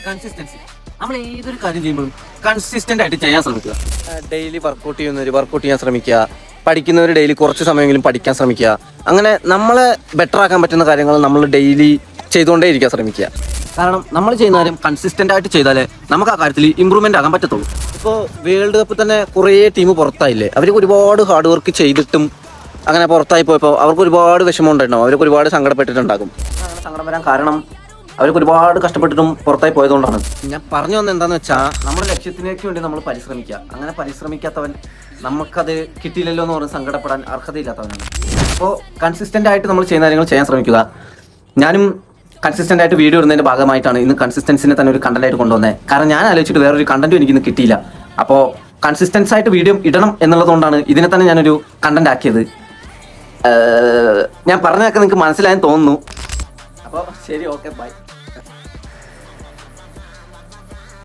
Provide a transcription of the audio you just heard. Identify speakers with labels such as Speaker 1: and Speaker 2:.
Speaker 1: Consistency. നമ്മൾ ഏതൊരു കാര്യം ചെയ്യുമ്പോഴും കൺസിസ്റ്റന്റ് ആയിട്ട് ചെയ്യാൻ ശ്രമിക്കുക. ഡെയിലി വർക്കൗട്ട് ചെയ്യുന്നവർ വർക്കൗട്ട് ചെയ്യാൻ ശ്രമിക്കുക, പഠിക്കുന്നവർ ഡെയിലി കുറച്ച് സമയമെങ്കിലും പഠിക്കാൻ ശ്രമിക്കുക. അങ്ങനെ നമ്മളെ ബെറ്റർ ആക്കാൻ പറ്റുന്ന കാര്യങ്ങൾ നമ്മൾ ഡെയിലി ചെയ്തുകൊണ്ടേ ഇരിക്കാൻ ശ്രമിക്കുക. കാരണം നമ്മൾ ചെയ്യുന്ന കാര്യം കൺസിസ്റ്റന്റ് ആയിട്ട് ചെയ്താലേ നമുക്ക് ആ കാര്യത്തിൽ ഇമ്പ്രൂവ്മെന്റ് ആകാൻ പറ്റത്തുള്ളൂ. ഇപ്പോൾ വേൾഡ് കപ്പിൽ തന്നെ കുറേ ടീം പുറത്തായില്ലേ, അവർ ഒരുപാട് ഹാർഡ് വർക്ക് ചെയ്തിട്ടും അങ്ങനെ പുറത്തായി പോയപ്പോൾ അവർക്ക് ഒരുപാട് വിഷമം ഉണ്ടായിട്ടുണ്ടാവും, അവർക്ക് ഒരുപാട് സങ്കടപ്പെട്ടിട്ടുണ്ടാകും. അങ്ങനെ സങ്കടം വരാൻ കാരണം അവർക്ക് ഒരുപാട് കഷ്ടപ്പെട്ടിട്ടും പുറത്തായി പോയതുകൊണ്ടാണ്. ഞാൻ പറഞ്ഞു വന്നത് എന്താണെന്ന് വെച്ചാൽ നമ്മുടെ ലക്ഷ്യത്തിലേക്ക് വേണ്ടി നമ്മൾ പരിശ്രമിക്കുക. അങ്ങനെ പരിശ്രമിക്കാത്തവൻ നമുക്കത് കിട്ടിയില്ലല്ലോ എന്ന് പറഞ്ഞ് സങ്കടപ്പെടാൻ അർഹതയില്ലാത്തവനാണ്. അപ്പോൾ കൺസിസ്റ്റൻ്റ് ആയിട്ട് നമ്മൾ ചെയ്യുന്ന കാര്യങ്ങൾ ചെയ്യാൻ ശ്രമിക്കുക. ഞാനും കൺസിസ്റ്റൻ്റ് ആയിട്ട് വീഡിയോ ഇടുന്നതിൻ്റെ ഭാഗമായിട്ടാണ് ഇന്ന് കൺസിസ്റ്റൻസിനെ തന്നെ ഒരു കണ്ടന്റ് ആയിട്ട് കൊണ്ടുവന്നത്. കാരണം ഞാൻ ആലോചിച്ചിട്ട് വേറൊരു കണ്ടന്റും എനിക്കിന്ന് കിട്ടിയില്ല. അപ്പോൾ കൺസിസ്റ്റൻസ് ആയിട്ട് വീഡിയോ ഇടണം എന്നുള്ളതുകൊണ്ടാണ് ഇതിനെ തന്നെ ഞാനൊരു കണ്ടന്റ് ആക്കിയത്. ഞാൻ പറഞ്ഞതൊക്കെ നിങ്ങൾക്ക് മനസ്സിലായെന്ന് തോന്നുന്നു. അപ്പോൾ ശരി, ഓക്കെ, ബൈ.